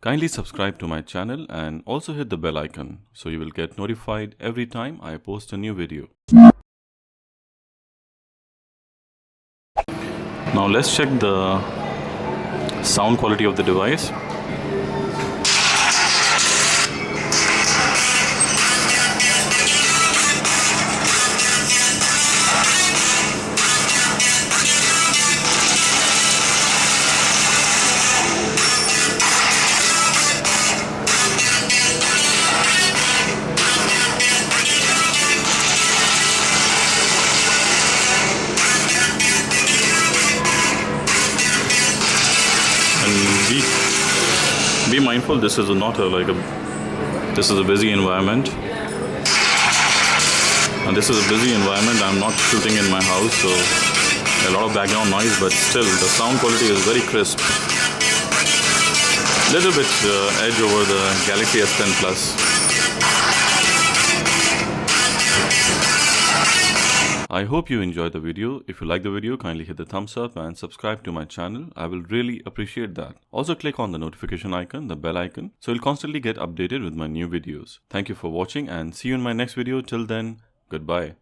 Kindly subscribe to my channel and also hit the bell icon so you will get notified every time I post a new video. Now let's check the sound quality of the device. And be mindful, this is not this is a busy environment, and this is a busy environment. I'm not shooting in my house, so a lot of background noise, but still the sound quality is very crisp. Little bit edge over the Galaxy S10 Plus. I hope you enjoyed the video. If you like the video, kindly hit the thumbs up and subscribe to my channel. I will really appreciate that. Also click on the notification icon, the bell icon, so you'll constantly get updated with my new videos. Thank you for watching and see you in my next video. Till then, goodbye.